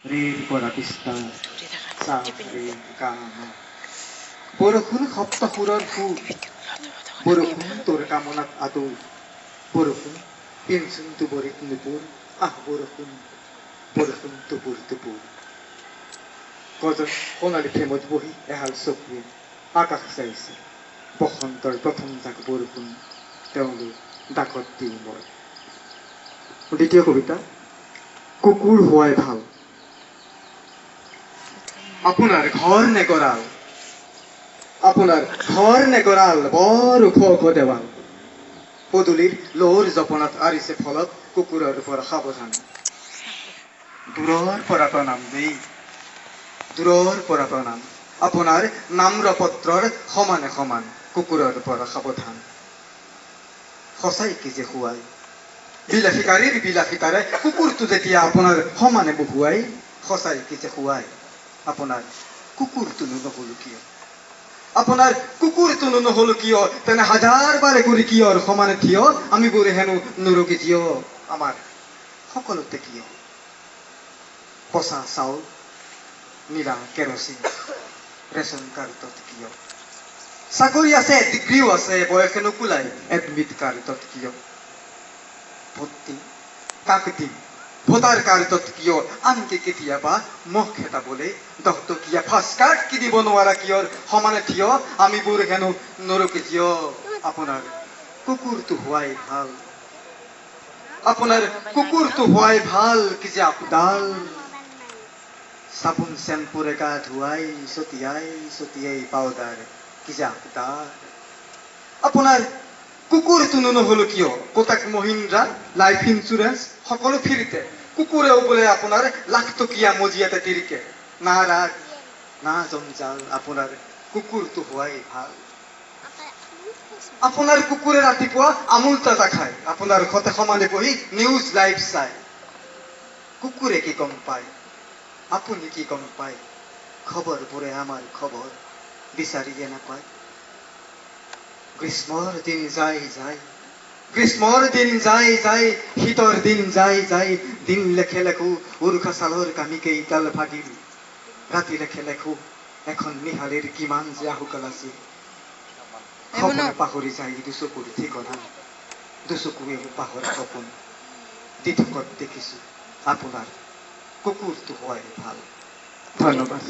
rail কৰা তিষ্টা চাহ rail কামনা বৰষুণ সপ্তসুৰৰ সুৰ বৰষুণ তোৰ কামনাত আদৌ বৰষুণ পেঞ্চন তুবৰিত নুপুৰ বৰষুণ বৰষুণ টুপুৰ টুপুৰ কজন সোণালী প্ৰেমত বহি এহাল চকুৱে আকাশ চাইছে বসন্তৰ প্ৰথম জাক বৰষুণ তেওঁলৈ ডাকত দিওঁ মই দ্বিতীয় কবিতা কুকুৰ হোৱাই ভাল আপোনাৰ ঘৰ নে গঁৰাল বৰ ওখ ওখ দেৱাল পদূলিৰ লোৰ জপনাত আৰিছে ফলত কুকুৰৰ পৰা সাৱধান দূৰৰ পৰা প্ৰণাম দেই দূৰৰ পৰা প্ৰণাম আপোনাৰ নাম্ৰপত্ৰৰ সমানে সমান কুকুৰৰ পৰা সাৱধান সঁচাইকে যে শুৱাই বিলাসীকাৰীৰ বিলাসিতাৰে কুকুৰটো যেতিয়া আপোনাৰ সমানে বহুৱাই সঁচাইকে যে শুৱাই আপোনাৰ কুকুৰটোনো নহ'লো কিয় আপোনাৰ কুকুৰটোনো নহ'লো কিয় তেনে হাজাৰ বাৰে কৰি কিয়ৰ সমানে থিয় আমিবোৰে হেনো নৰকি জিয় আমাৰ সকলোতে কিয় পচা চাউল নীলা কেৰচিন ৰেচন কাৰ্ডত কিয় চাকৰি আছে ডিগ্ৰীও আছে বয়সে নোকোলাই এডমিট কাৰ্ডত কিয় ভৰ্তি কাক দিম ভোটাৰ কাৰ্ডত কিয় আনকি কেতিয়াবা মুখ খেদাবলৈ 10 টকীয়া ফাষ্ট কাৰ্ড কিনিব নোৱাৰা কিয়ৰ সমানে থিয় আমিবোৰ হেনো নৰকি জিয় আপোনাৰ কুকুৰটো হোৱাই ভাল আপোনাৰ কুকুৰটো হোৱাই ভাল কি যে আপডাল চাবোন চেম্পুৰে গা ধুৱাই ছটিয়াই পাউডাৰ কি যে আপডাল আপোনাৰ কুকুৰটোনো নহ'লো কিয় কোটাক মহিন্দ্ৰা লাইফ ইঞ্চুৰেঞ্চ সকলো ফ্ৰীতে কুকুৰেও বোলে আপোনাৰ লাখ টকীয়া মজিয়াতে তিৰিকে না ৰাগ না জঞ্জাল আপোনাৰ কুকুৰটো হোৱাই ভাল আপোনাৰ কুকুৰে ৰাতিপুৱা আমুল তাজা খায় আপোনাৰ ঘৰতে সমানে বহি নিউজ লাইভ চায় কুকুৰে কি গম পায় আপুনি কি গম পায় খবৰবোৰে আমাৰ খবৰ বিচাৰিয়ে নাপায় গ্ৰীষ্মৰ দিন যায় শীতৰ দিন যায় দিন লেখে লেখো উৰুকা চালৰ কামি কেইডাল ভাগিল ৰাতি লেখে লেখো এখন নিহালিৰ কিমান যে আহুকাল আছিল সপোনে পাহৰি যায় দুচকুৰ ঠিকনা দুচকুৱে পাহৰা সপোন দিঠকত দেখিছো আপোনাৰ কুকুৰটো হোৱাই ভাল ধন্যবাদ